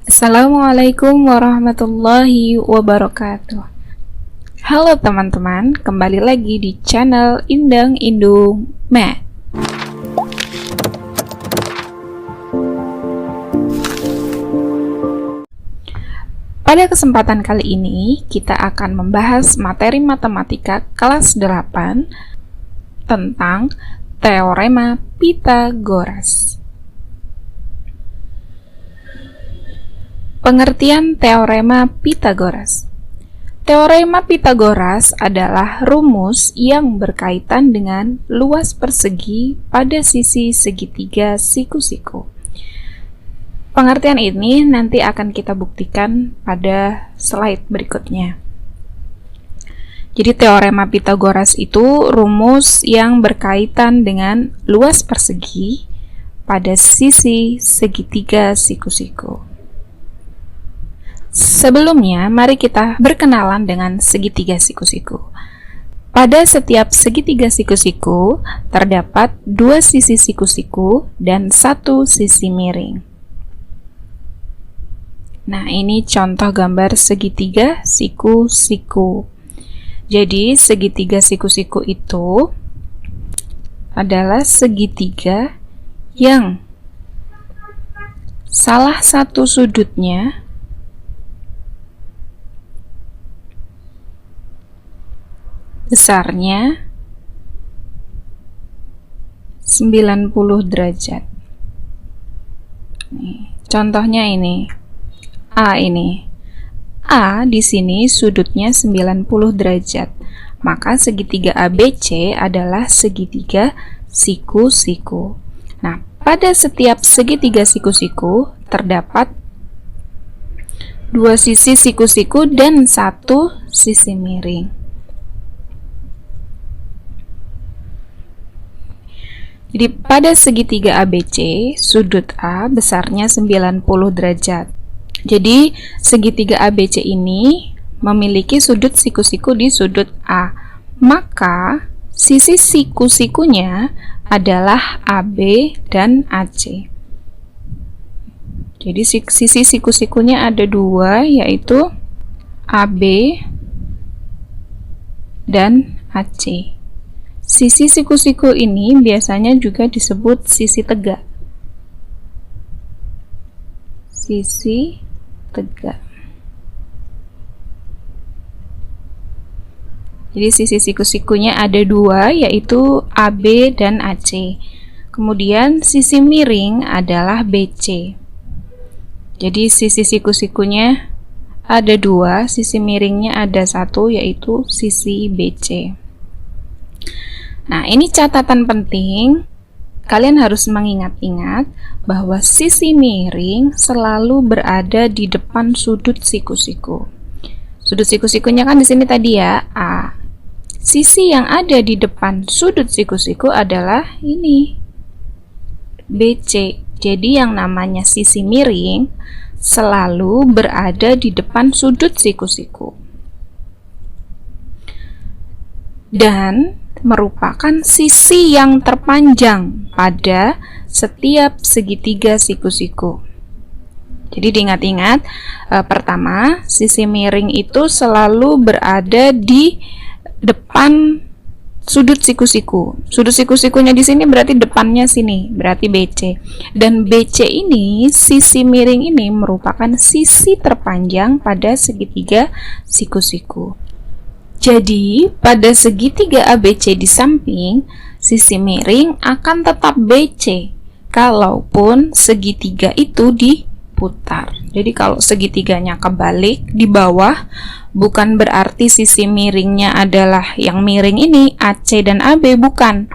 Assalamualaikum warahmatullahi wabarakatuh. Halo teman-teman, kembali lagi di channel Indang Indung Math. Pada kesempatan kali ini, kita akan membahas materi matematika kelas 8 tentang Teorema Pythagoras. Pengertian Teorema Pythagoras. Teorema Pythagoras adalah rumus yang berkaitan dengan luas persegi pada sisi segitiga siku-siku. Pengertian ini nanti akan kita buktikan pada slide berikutnya. Jadi Teorema Pythagoras itu rumus yang berkaitan dengan luas persegi pada sisi segitiga siku-siku. Sebelumnya, mari kita berkenalan dengan segitiga siku-siku. Pada setiap segitiga siku-siku, terdapat dua sisi siku-siku dan satu sisi miring. Nah, ini contoh gambar segitiga siku-siku. Jadi, segitiga siku-siku itu adalah segitiga yang salah satu sudutnya besarnya 90 derajat. Contohnya ini. A di sini sudutnya 90 derajat. Maka segitiga ABC adalah segitiga siku-siku. Nah, pada setiap segitiga siku-siku terdapat dua sisi siku-siku dan satu sisi miring. Jadi pada segitiga ABC, sudut A besarnya 90 derajat. Jadi segitiga ABC ini memiliki sudut siku-siku di sudut A. Maka sisi siku-sikunya adalah AB dan AC. Jadi sisi siku-sikunya ada dua, yaitu AB dan AC. Sisi siku-siku ini biasanya juga disebut sisi tegak. Sisi tegak. Jadi sisi siku-sikunya ada dua, yaitu AB dan AC. Kemudian sisi miring adalah BC. Jadi sisi siku-sikunya ada dua, sisi miringnya ada satu, yaitu sisi BC. Nah, ini catatan penting. Kalian harus mengingat-ingat bahwa sisi miring selalu berada di depan sudut siku-siku. Sudut siku-sikunya kan di sini tadi ya, A. Sisi yang ada di depan sudut siku-siku adalah ini, BC. Jadi yang namanya sisi miring selalu berada di depan sudut siku-siku. Dan merupakan sisi yang terpanjang pada setiap segitiga siku-siku. Jadi diingat-ingat, pertama, sisi miring itu selalu berada di depan sudut siku-siku. Sudut siku-sikunya di sini berarti depannya sini, berarti BC. Dan BC ini, sisi miring ini merupakan sisi terpanjang pada segitiga siku-siku. Jadi, pada segitiga ABC di samping, sisi miring akan tetap BC, kalaupun segitiga itu diputar. Jadi, kalau segitiganya kebalik di bawah, bukan berarti sisi miringnya adalah yang miring ini, AC dan AB, bukan.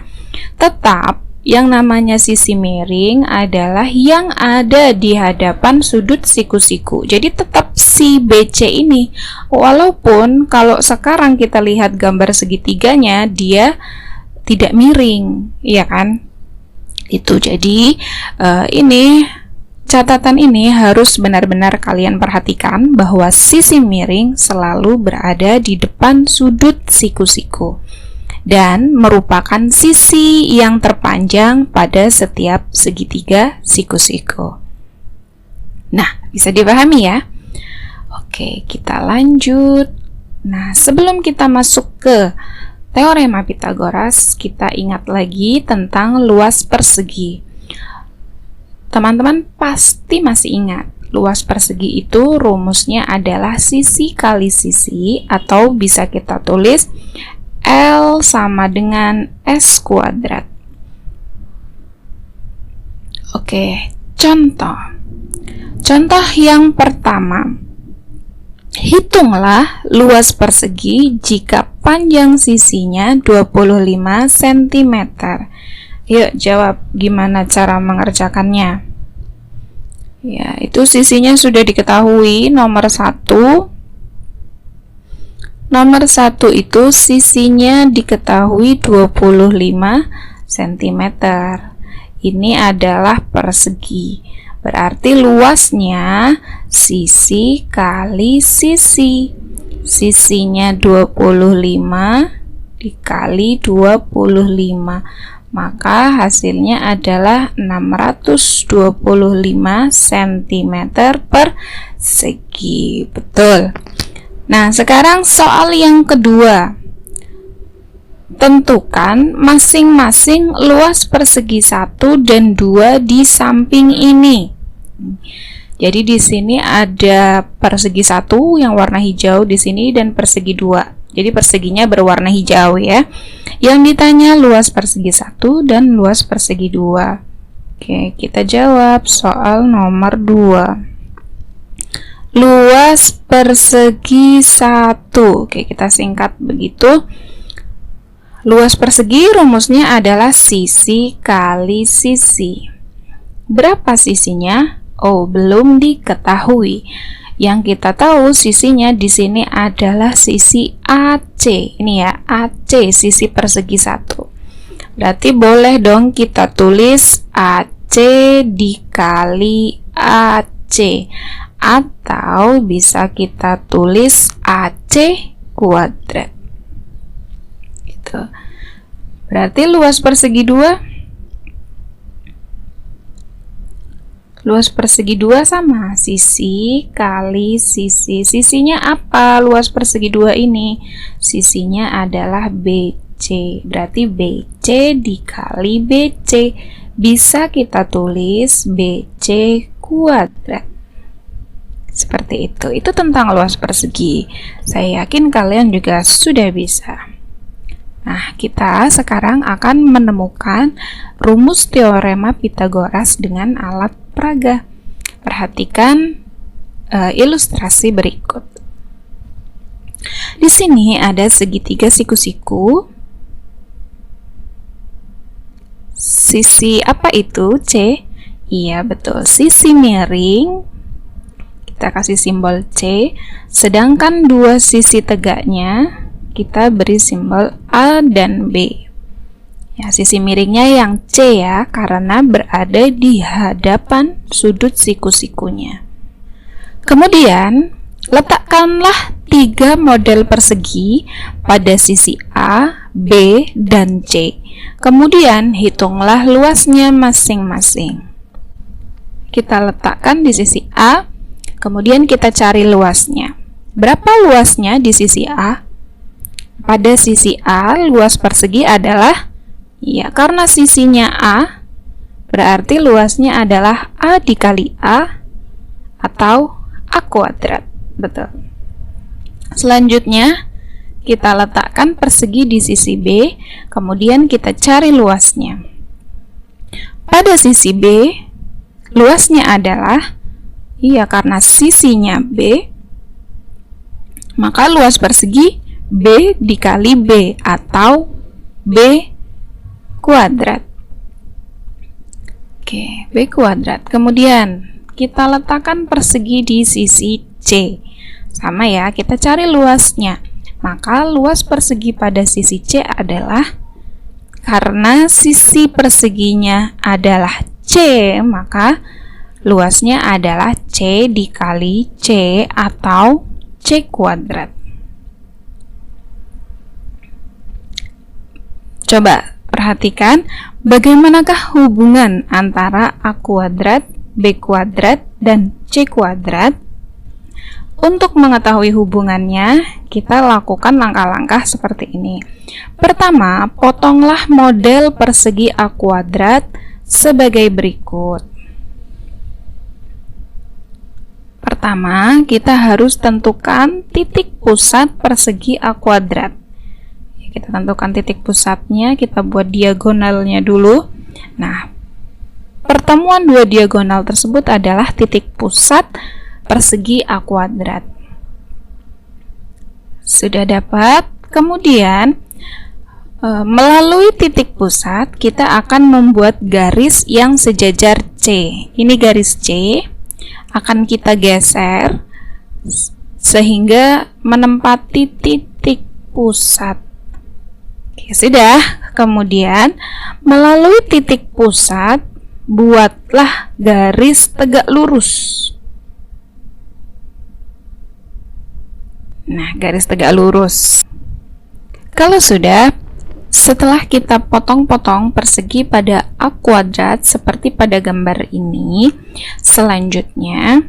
Tetap, yang namanya sisi miring adalah yang ada di hadapan sudut siku-siku. Jadi tetap si BC ini, walaupun kalau sekarang kita lihat gambar segitiganya, dia tidak miring, ya kan? Itu jadi ini catatan ini harus benar-benar kalian perhatikan bahwa sisi miring selalu berada di depan sudut siku-siku dan merupakan sisi yang terpanjang pada setiap segitiga siku-siku. Nah, Bisa dipahami ya? Oke, kita lanjut. Nah, sebelum kita masuk ke teorema Pythagoras, kita ingat lagi tentang luas persegi. Teman-teman pasti masih ingat, luas persegi itu rumusnya adalah sisi kali sisi, atau bisa kita tulis L sama dengan S kuadrat. Oke, contoh. Contoh yang pertama. Hitunglah luas persegi jika panjang sisinya 25 cm. Yuk jawab, gimana cara mengerjakannya? Ya, itu sisinya sudah diketahui, nomor 1. Nomor 1 itu sisinya diketahui 25 cm. Ini adalah persegi. Berarti luasnya sisi kali sisi. Sisinya 25 dikali 25. Maka hasilnya adalah 625 cm persegi. Betul. Nah, sekarang soal yang kedua. Tentukan masing-masing luas persegi 1 dan 2 di samping ini. Jadi di sini ada persegi 1 yang warna hijau di sini dan persegi 2. Jadi perseginya berwarna hijau ya. Yang ditanya luas persegi 1 dan luas persegi 2. Oke, kita jawab soal nomor 2. Luas persegi 1. Oke, kita singkat begitu. Luas persegi rumusnya adalah sisi kali sisi. Berapa sisinya? Oh, belum diketahui. Yang kita tahu sisinya di sini adalah sisi AC. Ini ya, AC, sisi persegi 1. Berarti boleh dong kita tulis AC dikali AC. Atau bisa kita tulis AC kuadrat. Berarti luas persegi 2, luas persegi 2 sama sisi kali sisi. Sisinya apa luas persegi 2 ini? Sisinya adalah BC. Berarti BC dikali BC. Bisa kita tulis BC kuadrat. Seperti itu. Itu tentang luas persegi. Saya yakin kalian juga sudah bisa. Nah, kita sekarang akan menemukan rumus teorema Pythagoras dengan alat peraga. Perhatikan ilustrasi berikut. Di sini ada segitiga siku-siku. Sisi apa itu? C. Iya, betul. Sisi miring. Kita kasih simbol C. Sedangkan dua sisi tegaknya kita beri simbol A dan B. Ya, sisi miringnya yang C ya, karena berada di hadapan sudut siku-sikunya. Kemudian, letakkanlah 3 model persegi pada sisi A, B, dan C. Kemudian, hitunglah luasnya masing-masing. Kita letakkan di sisi A, kemudian kita cari luasnya. Berapa luasnya di sisi A? Pada sisi A, luas persegi adalah, ya, karena sisinya A, berarti luasnya adalah A dikali A, atau A kuadrat. Betul. Selanjutnya, kita letakkan persegi di sisi B, kemudian kita cari luasnya. Pada sisi B, luasnya adalah, iya, karena sisinya B, maka luas persegi B dikali B, atau B kuadrat. Oke, B kuadrat. Kemudian kita letakkan persegi di sisi C. Sama ya, kita cari luasnya. Maka luas persegi pada sisi C adalah, karena sisi perseginya adalah C, maka luasnya adalah C dikali C, atau C kuadrat. Coba perhatikan bagaimanakah hubungan antara A kuadrat B kuadrat dan C kuadrat. Untuk mengetahui hubungannya, kita lakukan langkah-langkah seperti ini. Pertama, potonglah model persegi A kuadrat sebagai berikut. Pertama, kita harus tentukan titik pusat persegi A kuadrat. Kita tentukan titik pusatnya, kita buat diagonalnya dulu. Nah, pertemuan dua diagonal tersebut adalah titik pusat persegi A kuadrat. Sudah dapat? Kemudian melalui titik pusat kita akan membuat garis yang sejajar C. Ini garis C akan kita geser sehingga menempati titik pusat. Oke, sudah. Kemudian melalui titik pusat buatlah garis tegak lurus. Nah, garis tegak lurus. Kalau sudah, setelah kita potong-potong persegi pada A kuadrat seperti pada gambar ini, selanjutnya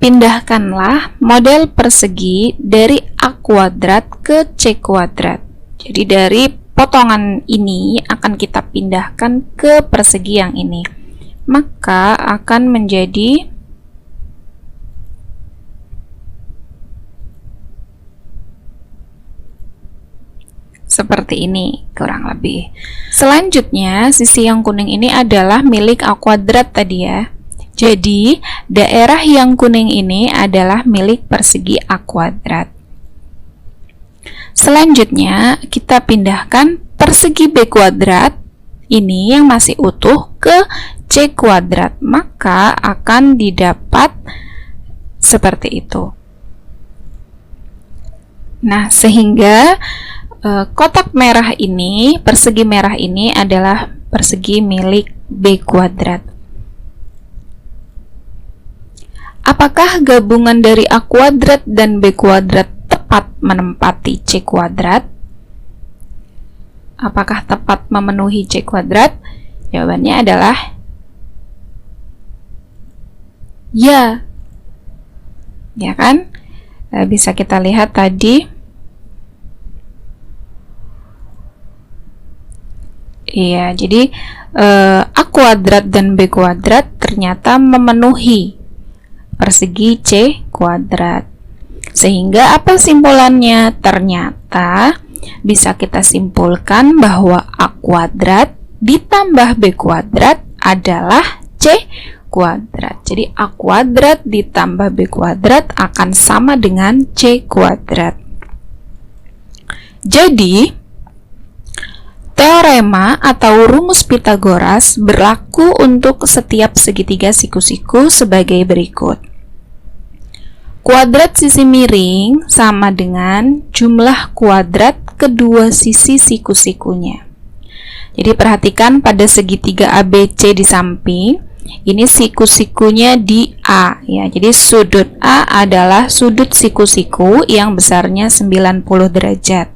pindahkanlah model persegi dari A kuadrat ke C kuadrat. Jadi dari potongan ini akan kita pindahkan ke persegi yang ini. Maka akan menjadi seperti ini kurang lebih. Selanjutnya sisi yang kuning ini adalah milik A kuadrat tadi ya. Jadi daerah yang kuning ini adalah milik persegi A kuadrat. Selanjutnya kita pindahkan persegi B kuadrat ini yang masih utuh ke C kuadrat, maka akan didapat seperti itu. Nah, sehingga kotak merah ini, persegi merah ini adalah persegi milik B kuadrat. Apakah gabungan dari A kuadrat dan B kuadrat tepat menempati C kuadrat? Apakah tepat memenuhi C kuadrat? Jawabannya adalah ya. Ya kan? Bisa kita lihat tadi. Iya, jadi A kuadrat dan B kuadrat ternyata memenuhi persegi C kuadrat. Sehingga apa simpulannya? Ternyata bisa kita simpulkan bahwa A kuadrat ditambah B kuadrat adalah C kuadrat. Jadi A kuadrat ditambah B kuadrat akan sama dengan C kuadrat. Jadi teorema atau rumus Pitagoras berlaku untuk setiap segitiga siku-siku sebagai berikut. Kuadrat sisi miring sama dengan jumlah kuadrat kedua sisi siku-sikunya. Jadi perhatikan pada segitiga ABC di samping, ini siku-sikunya di A ya. Jadi sudut A adalah sudut siku-siku yang besarnya 90 derajat.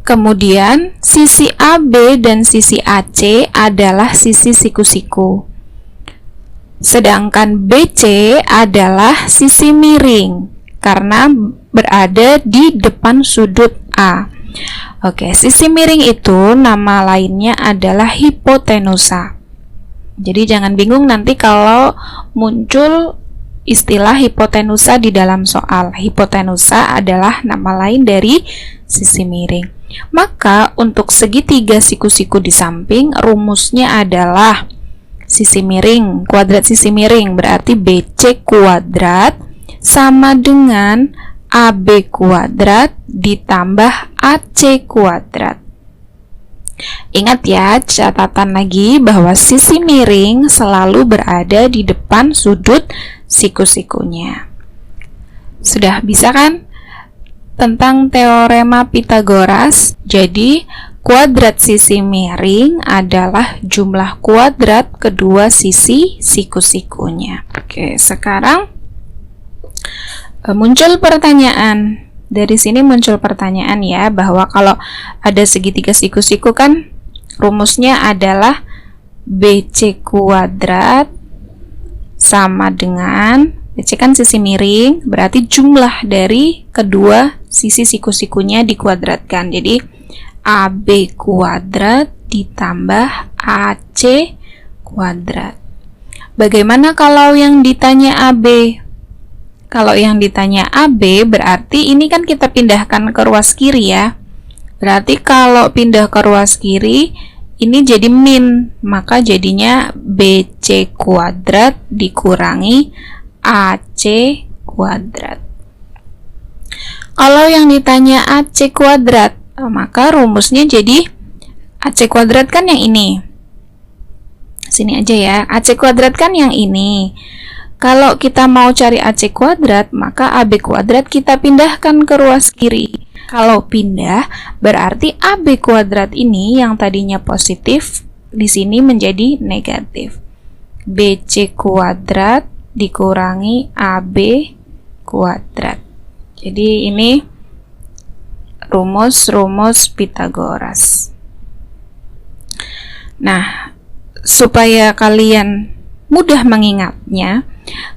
Kemudian sisi AB dan sisi AC adalah sisi siku-siku. Sedangkan BC adalah sisi miring karena berada di depan sudut A. Oke, sisi miring itu nama lainnya adalah hipotenusa. Jadi jangan bingung nanti kalau muncul istilah hipotenusa di dalam soal. Hipotenusa adalah nama lain dari sisi miring. Maka untuk segitiga siku-siku di samping rumusnya adalah sisi miring, kuadrat sisi miring berarti BC kuadrat sama dengan AB kuadrat ditambah AC kuadrat. Ingat ya, catatan lagi bahwa sisi miring selalu berada di depan sudut siku-sikunya. Sudah bisa kan? Tentang teorema Pitagoras, jadi kuadrat sisi miring adalah jumlah kuadrat kedua sisi siku-sikunya. Oke, sekarang muncul pertanyaan. Dari sini muncul pertanyaan ya, bahwa kalau ada segitiga siku-siku kan rumusnya adalah BC kuadrat sama dengan, BC kan sisi miring, berarti jumlah dari kedua sisi siku-sikunya dikuadratkan. Jadi AB kuadrat ditambah AC kuadrat. Bagaimana kalau yang ditanya AB? Kalau yang ditanya AB berarti ini kan kita pindahkan ke ruas kiri ya. Berarti kalau pindah ke ruas kiri ini jadi min, maka jadinya BC kuadrat dikurangi AC kuadrat. Kalau yang ditanya AC kuadrat, maka rumusnya jadi AC kuadrat kan yang ini. Sini aja ya, AC kuadrat kan yang ini. Kalau kita mau cari AC kuadrat, maka AB kuadrat kita pindahkan ke ruas kiri. Kalau pindah, berarti AB kuadrat ini yang tadinya positif, di sini menjadi negatif. BC kuadrat dikurangi AB kuadrat. Jadi ini rumus-rumus Pythagoras. Nah, supaya kalian mudah mengingatnya,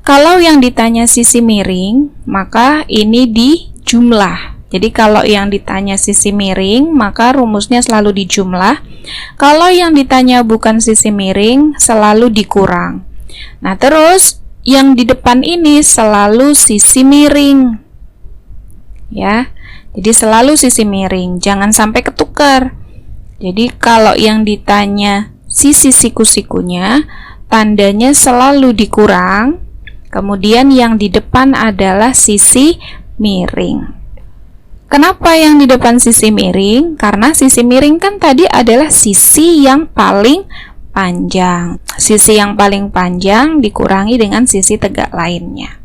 kalau yang ditanya sisi miring, maka ini dijumlah. Jadi kalau yang ditanya sisi miring, maka rumusnya selalu dijumlah. Kalau yang ditanya bukan sisi miring, selalu dikurang. Nah, terus yang di depan ini selalu sisi miring. Ya. Jadi selalu sisi miring, jangan sampai ketukar. Jadi kalau yang ditanya sisi siku-sikunya, tandanya selalu dikurang. Kemudian yang di depan adalah sisi miring. Kenapa yang di depan sisi miring? Karena sisi miring kan tadi adalah sisi yang paling panjang. Sisi yang paling panjang dikurangi dengan sisi tegak lainnya.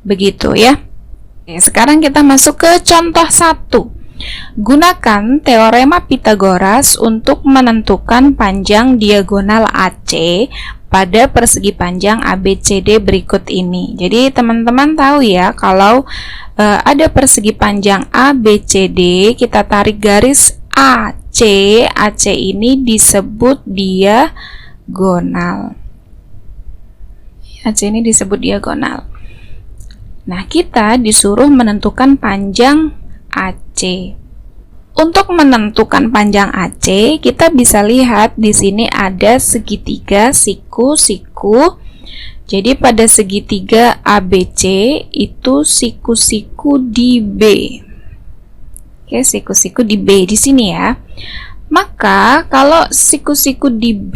Begitu ya. Oke, sekarang kita masuk ke contoh 1. Gunakan teorema Pythagoras untuk menentukan panjang diagonal AC pada persegi panjang ABCD berikut ini. Jadi teman-teman tahu ya, kalau ada persegi panjang ABCD, kita tarik garis AC. AC ini disebut diagonal. AC ini disebut diagonal. Nah, kita disuruh menentukan panjang AC. Untuk menentukan panjang AC, kita bisa lihat di sini ada segitiga siku-siku. Jadi pada segitiga ABC itu siku-siku di B. Oke, siku-siku di B di sini ya. Maka kalau siku-siku di B,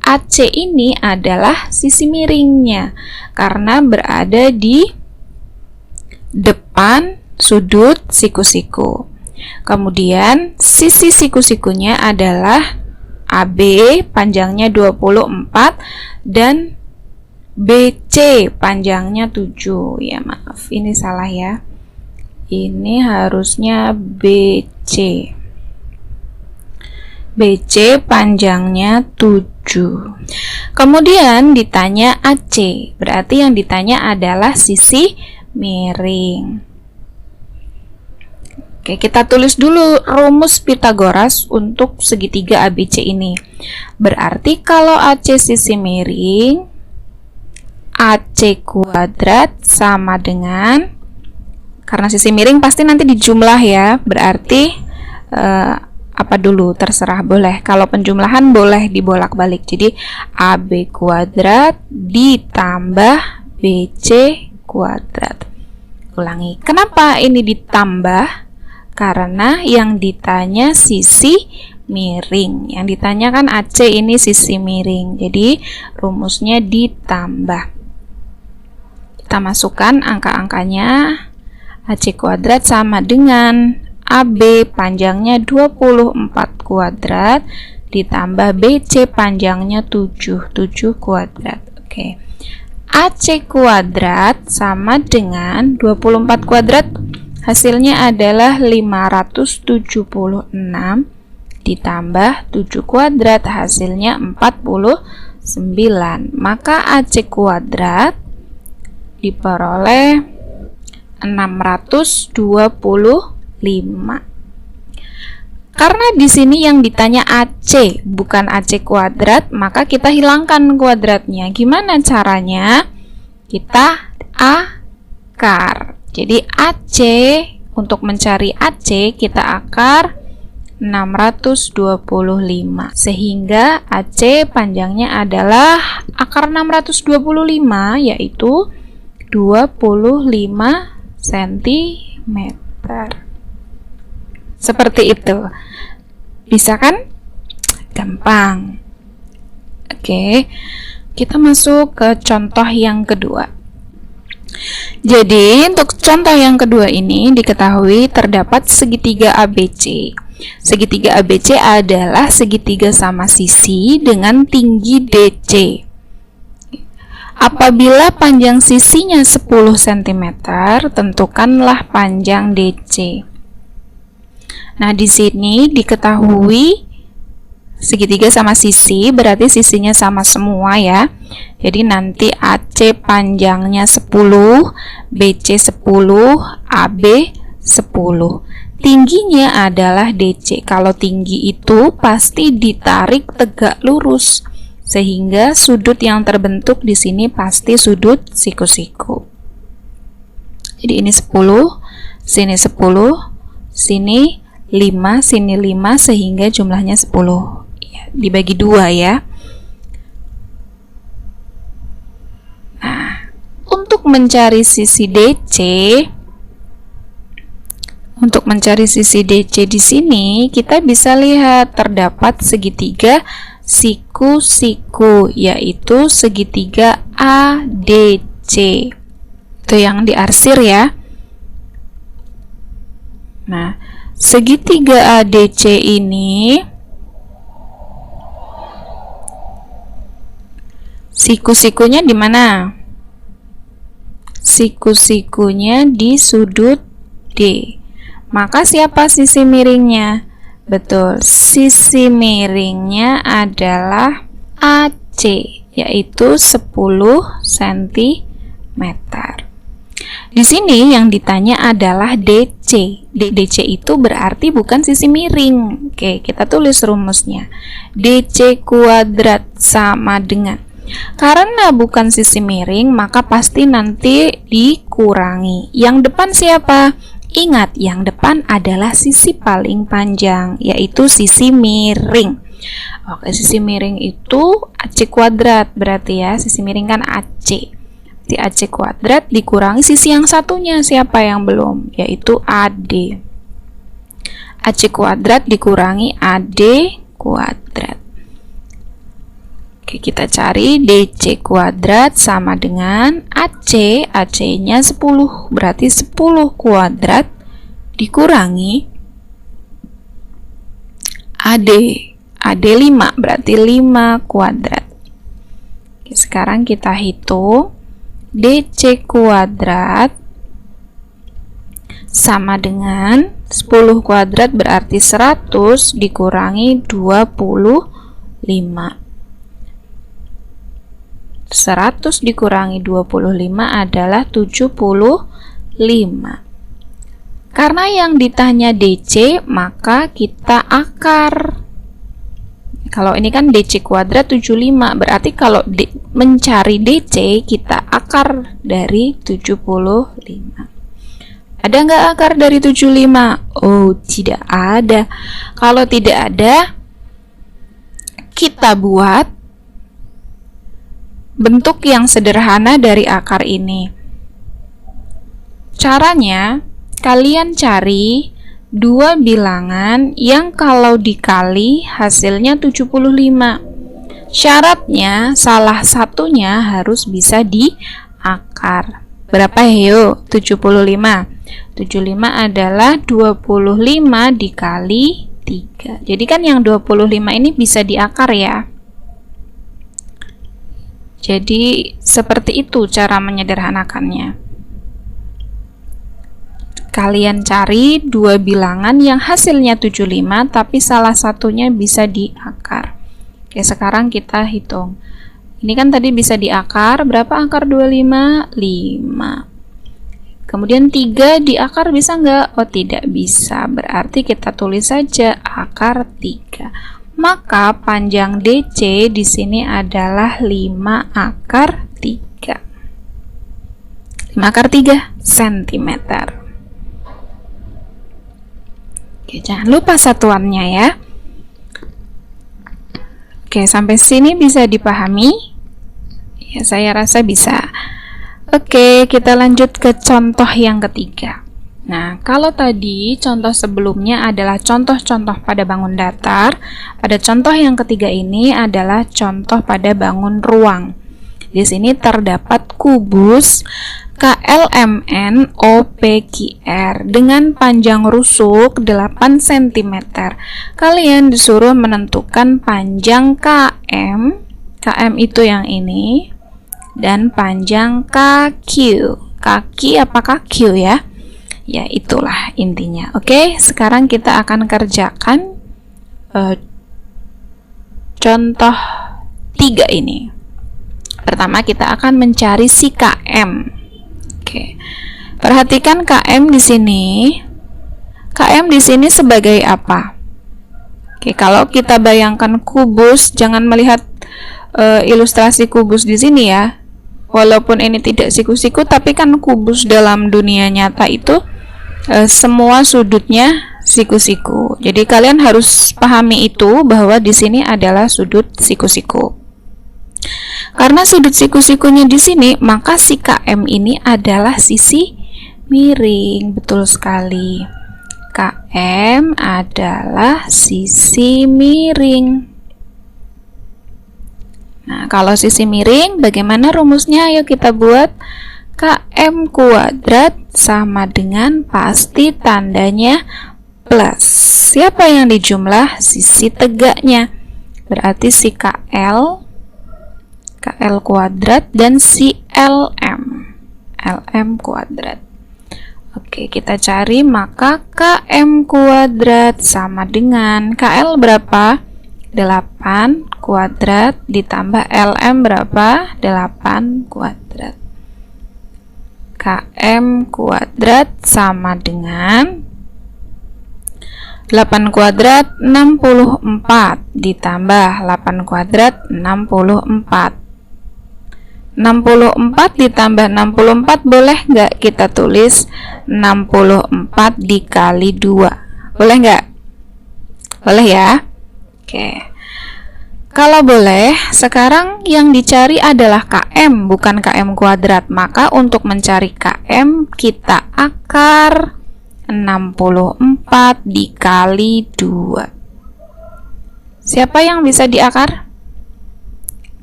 AC ini adalah sisi miringnya karena berada di depan sudut siku-siku. Kemudian sisi siku-sikunya adalah AB, panjangnya 24, dan BC panjangnya 7. Ya maaf, ini salah ya. Ini harusnya BC. BC panjangnya 7. Kemudian ditanya AC, berarti yang ditanya adalah sisi miring. Oke, kita tulis dulu rumus Pythagoras untuk segitiga ABC ini. Berarti kalau AC sisi miring, AC kuadrat sama dengan, karena sisi miring pasti nanti dijumlah ya, berarti apa dulu, terserah, boleh. Kalau penjumlahan boleh dibolak-balik. Jadi AB kuadrat ditambah BC kuadrat. Ulangi. Kenapa ini ditambah? Karena yang ditanya sisi miring. Yang ditanya kan AC ini sisi miring. Jadi rumusnya ditambah. Kita masukkan angka-angkanya. AC kuadrat sama dengan AB panjangnya 24 kuadrat ditambah BC panjangnya 7 kuadrat. Oke. AC kuadrat sama dengan 24 kuadrat, hasilnya adalah 576 ditambah 7 kuadrat, hasilnya 49. Maka AC kuadrat diperoleh 625. Karena di sini yang ditanya AC, bukan AC kuadrat, maka kita hilangkan kuadratnya. Gimana caranya? Kita akar. Jadi AC, untuk mencari AC, kita akar 625. Sehingga AC panjangnya adalah akar 625, yaitu 25 cm. Seperti itu. Bisa kan? Gampang. Oke, kita masuk ke contoh yang kedua. Jadi, untuk contoh yang kedua ini diketahui terdapat segitiga ABC. Segitiga ABC adalah segitiga sama sisi dengan tinggi DC. Apabila panjang sisinya 10 cm, tentukanlah panjang DC. Nah, di sini diketahui segitiga sama sisi, berarti sisinya sama semua ya. Jadi nanti AC panjangnya 10, BC 10, AB 10. Tingginya adalah DC. Kalau tinggi itu pasti ditarik tegak lurus, sehingga sudut yang terbentuk di sini pasti sudut siku-siku. Jadi ini 10, sini 10, sini 5, sini 5, sehingga jumlahnya 10 ya, dibagi 2 ya. Nah, untuk mencari sisi DC, di sini kita bisa lihat terdapat segitiga siku-siku, yaitu segitiga ADC. Itu yang diarsir ya. Nah, segitiga ADC ini siku-sikunya di mana? Siku-sikunya di sudut D. Maka siapa sisi miringnya? Betul, sisi miringnya adalah AC, yaitu 10 cm. Di sini yang ditanya adalah DC. DC itu berarti bukan sisi miring. Oke, kita tulis rumusnya. DC kuadrat sama dengan, karena bukan sisi miring, maka pasti nanti dikurangi. Yang depan siapa? Ingat, yang depan adalah sisi paling panjang, yaitu sisi miring. Oke, sisi miring itu AC kuadrat, berarti ya, sisi miring kan AC. Di AC kuadrat dikurangi sisi yang satunya, siapa yang belum? Yaitu AD. AC kuadrat dikurangi AD kuadrat. Oke, kita cari DC kuadrat sama dengan AC. AC-nya 10, berarti 10 kuadrat dikurangi AD. AD 5, berarti 5 kuadrat. Oke, sekarang kita hitung. DC kuadrat sama dengan 10 kuadrat berarti 100 dikurangi 25. 100 dikurangi 25 adalah 75. Karena yang ditanya DC, maka kita akar. Kalau ini kan DC kuadrat 75, berarti kalau mencari DC, kita akar dari 75. Ada nggak akar dari 75? Oh, tidak ada. Kalau tidak ada, kita buat bentuk yang sederhana dari akar ini. Caranya, kalian cari dua bilangan yang kalau dikali hasilnya 75. Syaratnya salah satunya harus bisa diakar. Berapa yo? 75. 75 adalah 25 dikali 3. Jadi kan yang 25 ini bisa diakar ya. Jadi seperti itu cara menyederhanakannya. Kalian cari dua bilangan yang hasilnya 75 tapi salah satunya bisa diakar. Oke, sekarang kita hitung. Ini kan tadi bisa diakar, berapa akar 25? 5. Kemudian 3 di akar bisa nggak? Oh, tidak bisa. Berarti kita tulis saja akar 3. Maka panjang DC di sini adalah 5 akar 3. 5 akar 3 cm. Oke, jangan lupa satuannya ya. Oke, sampai sini bisa dipahami? Ya, saya rasa bisa. Oke, kita lanjut ke contoh yang ketiga. Nah, kalau tadi contoh sebelumnya adalah contoh-contoh pada bangun datar, pada contoh yang ketiga ini adalah contoh pada bangun ruang. Di sini terdapat kubus KLMN OPQR dengan panjang rusuk 8 cm. Kalian disuruh menentukan panjang KM, KM itu yang ini, dan panjang KQ. Kaki apakah Q ya? Ya, itulah intinya. Oke, sekarang kita akan kerjakan contoh 3 ini. Pertama, kita akan mencari si KM. Oke. Perhatikan KM di sini. KM di sini sebagai apa? Oke, kalau kita bayangkan kubus, jangan melihat ilustrasi kubus di sini ya. Walaupun ini tidak siku-siku, tapi kan kubus dalam dunia nyata itu semua sudutnya siku-siku. Jadi kalian harus pahami itu bahwa di sini adalah sudut siku-siku. Karena sudut siku-sikunya di sini, maka si KM ini adalah sisi miring. Betul sekali. KM adalah sisi miring. Nah, kalau sisi miring, bagaimana rumusnya? Ayo kita buat. KM kuadrat sama dengan pasti tandanya plus. Siapa yang dijumlah? Sisi tegaknya. Berarti si KL kuadrat, dan si LM kuadrat. Oke, kita cari, maka KM kuadrat sama dengan KL berapa? 8 kuadrat ditambah LM berapa? 8 kuadrat. KM kuadrat sama dengan 8 kuadrat 64 ditambah 8 kuadrat 64. 64 ditambah 64 boleh nggak kita tulis 64 dikali 2? Boleh nggak? Boleh ya? Oke. Kalau boleh, sekarang yang dicari adalah KM, bukan KM kuadrat. Maka untuk mencari KM, kita akar 64 dikali 2. Siapa yang bisa diakar?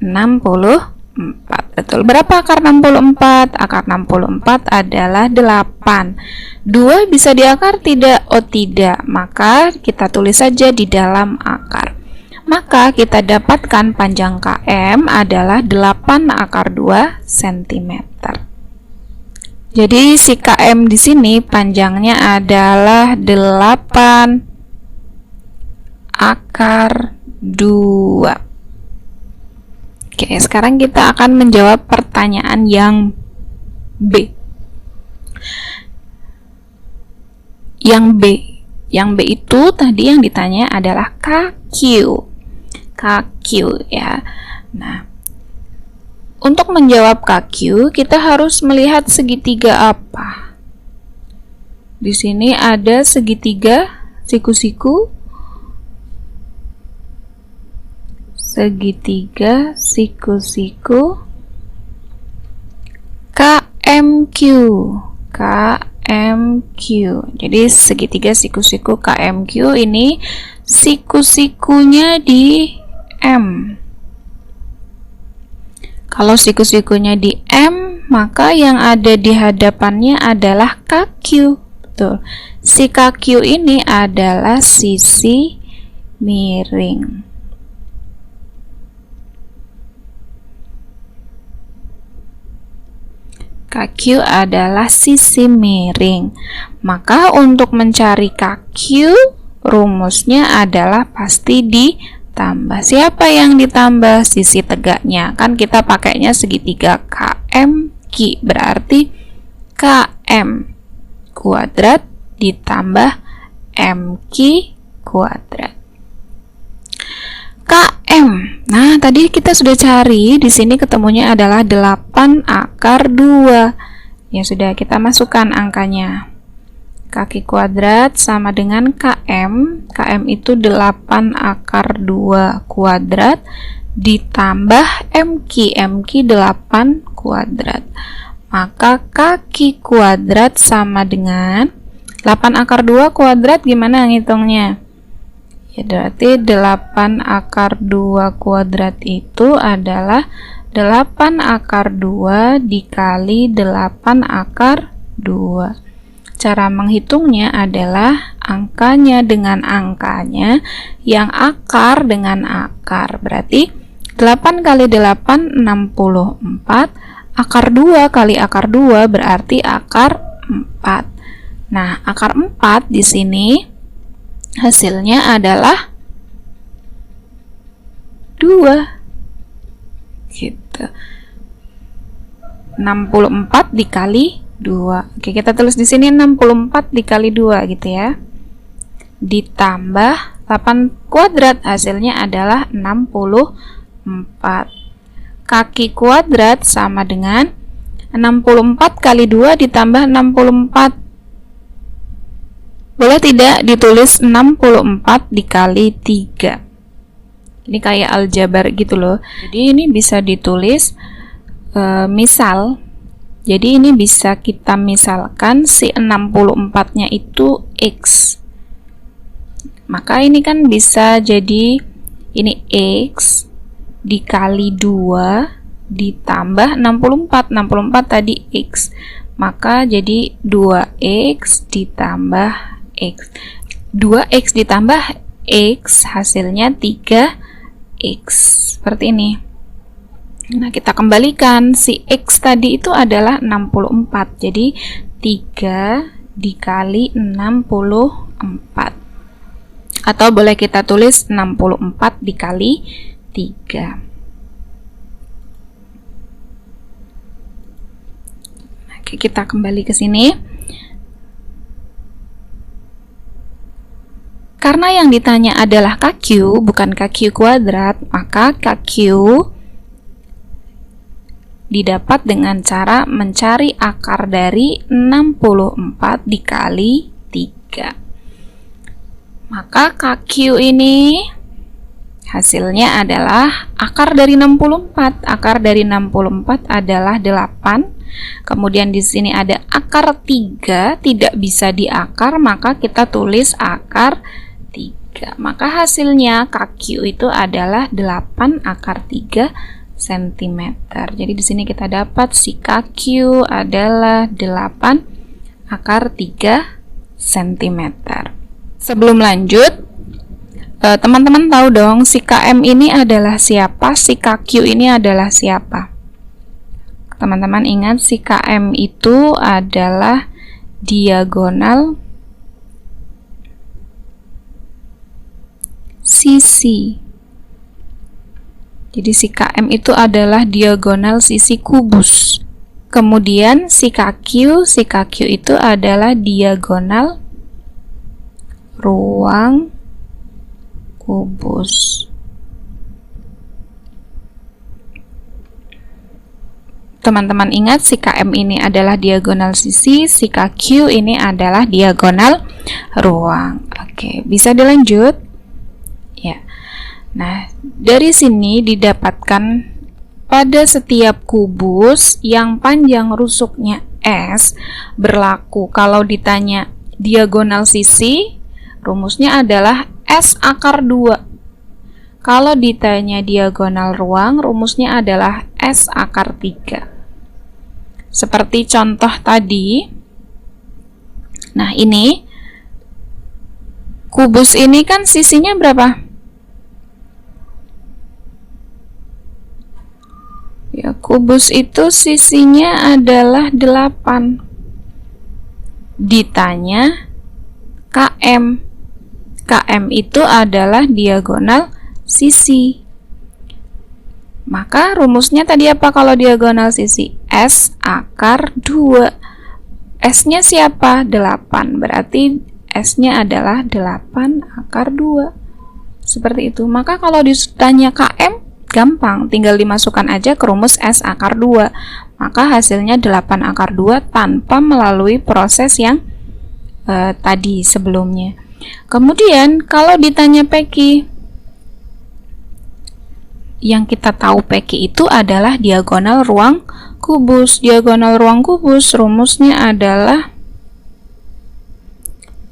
64. Betul. Berapa akar 64? Akar 64 adalah 8. 2 bisa diakar tidak? Oh tidak. Maka kita tulis saja di dalam akar. Maka kita dapatkan panjang KM adalah 8 akar 2 cm. Jadi si KM di sini panjangnya adalah 8 akar 2. Oke, sekarang kita akan menjawab pertanyaan yang B. Yang B itu tadi yang ditanya adalah KQ ya. Nah, untuk menjawab KQ kita harus melihat segitiga apa. Di sini ada segitiga siku-siku. Segitiga siku-siku KMQ. Jadi segitiga siku-siku KMQ ini siku-sikunya di M. Kalau siku-sikunya di M, maka yang ada di hadapannya adalah KQ. Betul. Si KQ ini adalah sisi miring. KQ adalah sisi miring. Maka untuk mencari KQ, rumusnya adalah pasti ditambah. Siapa yang ditambah? Sisi tegaknya. Kan kita pakainya segitiga KMQ. Berarti KM M kuadrat ditambah MQ kuadrat. KM. Nah, tadi kita sudah cari, di sini ketemunya adalah 8 akar 2. Ya sudah, kita masukkan angkanya. Kaki kuadrat sama dengan KM. KM itu 8 akar 2 kuadrat ditambah MQ. MQ 8 kuadrat. Maka kaki kuadrat sama dengan 8 akar 2 kuadrat, gimana ngitungnya? Ya, berarti 8 akar 2 kuadrat itu adalah 8 akar 2 dikali 8 akar 2. Cara menghitungnya adalah angkanya dengan angkanya, yang akar dengan akar. Berarti 8 kali 8, 64. Akar 2 kali akar 2 berarti akar 4. Nah, akar 4 di sini hasilnya adalah 2. Gitu. 64 dikali 2. Oke, kita tulis di sini 64 dikali 2 gitu ya. Ditambah 8 kuadrat, hasilnya adalah 64. Kaki kuadrat sama dengan 64 kali 2 ditambah 64. Boleh tidak ditulis 64 dikali 3? Ini kayak aljabar gitu loh. Jadi ini bisa ditulis misal. Jadi ini bisa kita misalkan si 64-nya itu X. Maka ini kan bisa jadi ini X dikali 2 ditambah 64. 64 tadi X. Maka jadi 2X ditambah X. 2X ditambah X hasilnya 3X. Seperti ini. Nah, kita kembalikan si X tadi itu adalah 64. Jadi 3 dikali 64. Atau boleh kita tulis 64 dikali 3. Oke, kita kembali ke sini. Karena yang ditanya adalah KQ, bukan KQ kuadrat, maka KQ didapat dengan cara mencari akar dari 64 dikali 3. Maka KQ ini hasilnya adalah akar dari 64. Akar dari 64 adalah 8. Kemudian di sini ada akar 3, tidak bisa diakar, maka kita tulis akar 3. Maka hasilnya KQ itu adalah 8 akar 3 cm. Jadi di sini kita dapat si KQ adalah 8 akar 3 cm. Sebelum lanjut, teman-teman tahu dong si KM ini adalah siapa, si KQ ini adalah siapa? Teman-teman ingat si KM itu adalah diagonal sisi. Jadi si KM itu adalah diagonal sisi kubus. Kemudian si KQ itu adalah diagonal ruang kubus. Teman-teman ingat si KM ini adalah diagonal sisi, si KQ ini adalah diagonal ruang. Oke, bisa dilanjut? Ya. Nah, dari sini didapatkan pada setiap kubus yang panjang rusuknya S berlaku kalau ditanya diagonal sisi, rumusnya adalah S akar 2. Kalau ditanya diagonal ruang, rumusnya adalah S akar 3. Seperti contoh tadi. Nah, ini kubus ini kan sisinya berapa? Ya, kubus itu sisinya adalah 8. Ditanya KM. KM itu adalah diagonal sisi. Maka rumusnya tadi apa kalau diagonal sisi? S akar 2. S-nya siapa? 8. Berarti S-nya adalah 8 akar 2. Seperti itu. Maka kalau ditanya KM, gampang. Tinggal dimasukkan aja ke rumus S akar 2. Maka hasilnya 8 akar 2 tanpa melalui proses yang tadi sebelumnya. Kemudian kalau ditanya PQ, yang kita tahu PQ itu adalah diagonal ruang kubus. Diagonal ruang kubus rumusnya adalah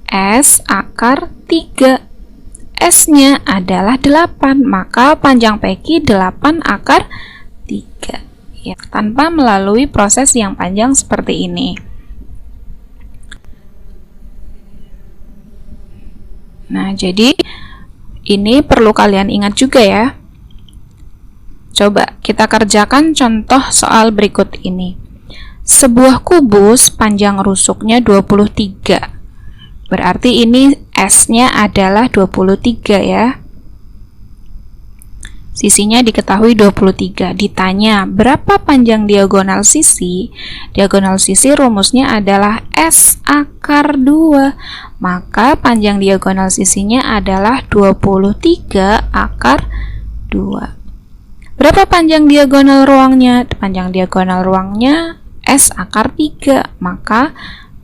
S akar 3. S-nya adalah 8, maka panjang PQ 8 akar 3. Ya, tanpa melalui proses yang panjang seperti ini. Nah, jadi ini perlu kalian ingat juga ya. Coba kita kerjakan contoh soal berikut ini. Sebuah kubus panjang rusuknya 23. Berarti ini S-nya adalah 23 ya. Sisinya diketahui 23. Ditanya berapa panjang diagonal sisi? Diagonal sisi rumusnya adalah S akar 2. Maka panjang diagonal sisinya adalah 23 akar 2. Berapa panjang diagonal ruangnya? Panjang diagonal ruangnya S akar 3. Maka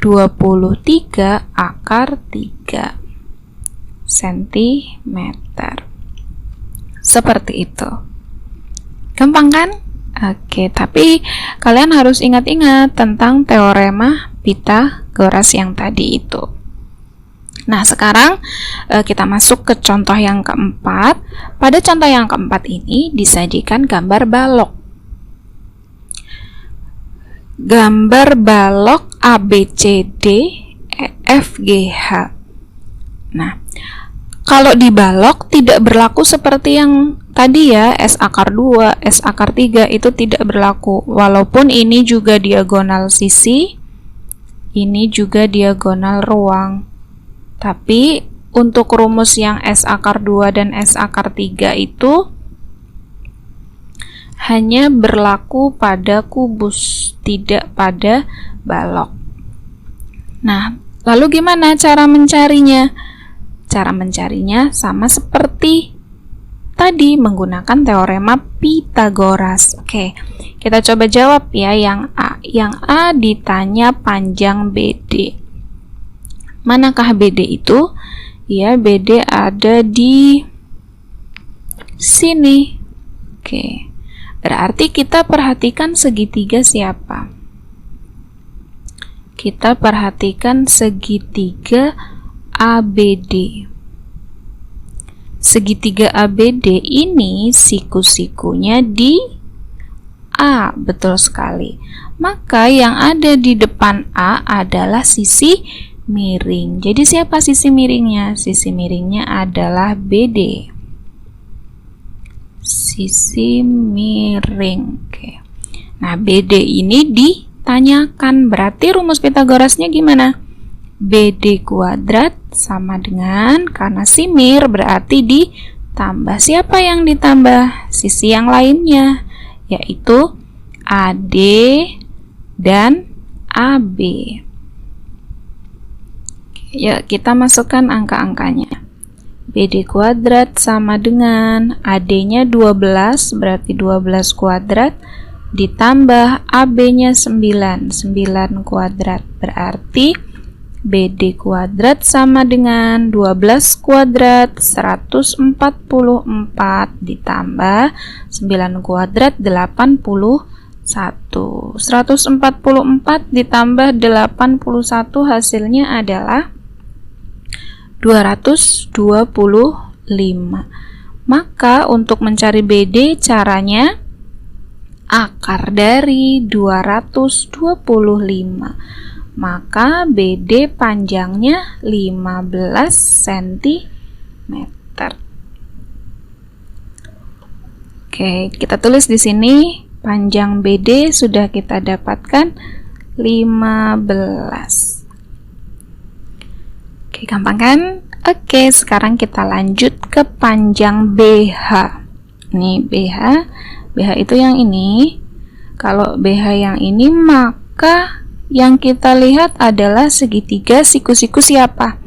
23 akar 3 cm. Seperti itu. Gampang kan? Oke, tapi kalian harus ingat-ingat tentang teorema Pythagoras yang tadi itu. Nah, sekarang kita masuk ke contoh yang keempat. Pada contoh yang keempat ini disajikan gambar balok. Gambar balok ABCD EFGH. Nah, kalau di balok tidak berlaku seperti yang tadi ya, S akar 2, S akar 3 itu tidak berlaku. Walaupun ini juga diagonal sisi, ini juga diagonal ruang. Tapi untuk rumus yang S akar 2 dan S akar 3 itu hanya berlaku pada kubus, tidak pada balok. Nah, lalu gimana cara mencarinya? Cara mencarinya sama seperti tadi, menggunakan teorema Pythagoras. Oke, kita coba jawab ya yang A. Yang A ditanya panjang BD. Manakah BD itu? Ya, BD ada di sini. Oke. Berarti kita perhatikan segitiga siapa? Kita perhatikan segitiga ABD. Segitiga ABD ini siku-sikunya di A, betul sekali. Maka yang ada di depan A adalah sisi miring. Jadi siapa sisi miringnya? Sisi miringnya adalah BD. Sisi miring. Oke. Nah, BD ini ditanyakan. Berarti rumus Pythagorasnya gimana? BD kuadrat sama dengan, karena simir berarti ditambah. Siapa yang ditambah? Sisi yang lainnya, yaitu AD dan AB. Ya, kita masukkan angka-angkanya. BD kuadrat sama dengan AD-nya 12, berarti 12 kuadrat, ditambah AB-nya 9, 9 kuadrat. Berarti BD kuadrat sama dengan 12 kuadrat, 144, ditambah 9 kuadrat, 81. 144 ditambah 81 hasilnya adalah 225. Maka untuk mencari BD caranya akar dari 225. Maka BD panjangnya 15 cm. Oke, kita tulis di sini panjang BD sudah kita dapatkan 15. Oke, gampang kan? Oke, sekarang kita lanjut ke panjang BH. Nih BH itu yang ini. Kalau BH yang ini maka yang kita lihat adalah segitiga siku-siku siapa?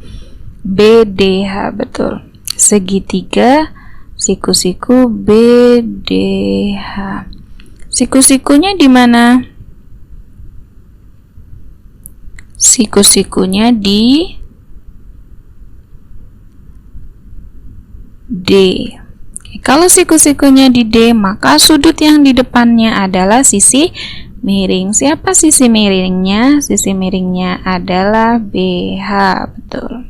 BDH, betul. Segitiga siku-siku BDH. Siku-sikunya di mana? Siku-sikunya di D. Oke, kalau siku-sikunya di D, maka sudut yang di depannya adalah sisi miring. Siapa sisi miringnya? Sisi miringnya adalah BH, betul.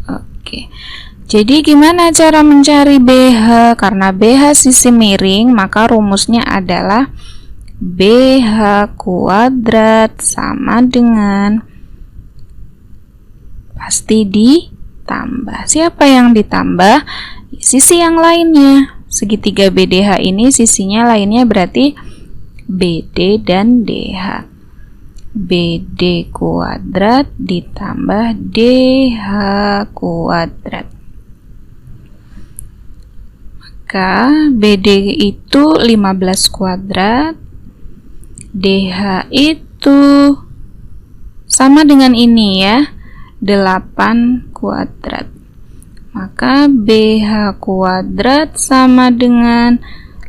Oke. Jadi gimana cara mencari BH? Karena BH sisi miring, maka rumusnya adalah BH kuadrat sama dengan, pasti ditambah. Siapa yang ditambah? Sisi yang lainnya. Segitiga BDH ini sisinya lainnya berarti BD dan DH. BD kuadrat ditambah DH kuadrat. Maka BD itu 15 kuadrat, DH itu sama dengan ini ya, 8 kuadrat. Maka BH kuadrat sama dengan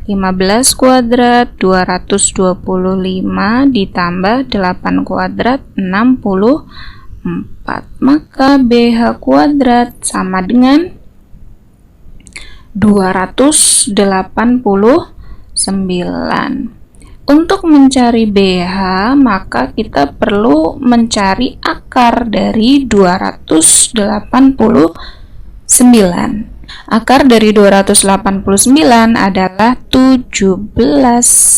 15 kuadrat 225 ditambah 8 kuadrat 64. Maka BH kuadrat sama dengan 289. Untuk mencari BH, maka kita perlu mencari akar dari 289. Akar dari 289 adalah 17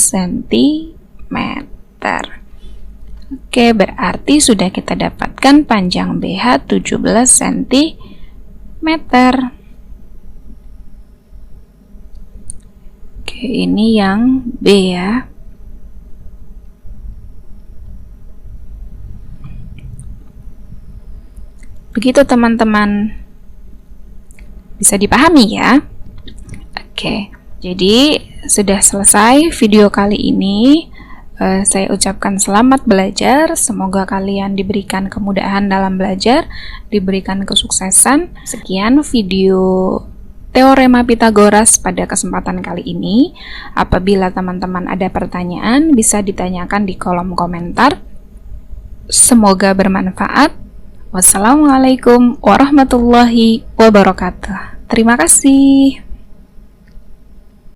cm. Oke, berarti sudah kita dapatkan panjang BH 17 cm. Oke, ini yang B ya. Begitu teman-teman, bisa dipahami ya. Oke, jadi sudah selesai video kali ini. Saya ucapkan selamat belajar. Semoga kalian diberikan kemudahan dalam belajar, diberikan kesuksesan. Sekian video Teorema Pitagoras pada kesempatan kali ini. Apabila teman-teman ada pertanyaan, bisa ditanyakan di kolom komentar. Semoga bermanfaat. Wassalamualaikum warahmatullahi wabarakatuh. Terima kasih.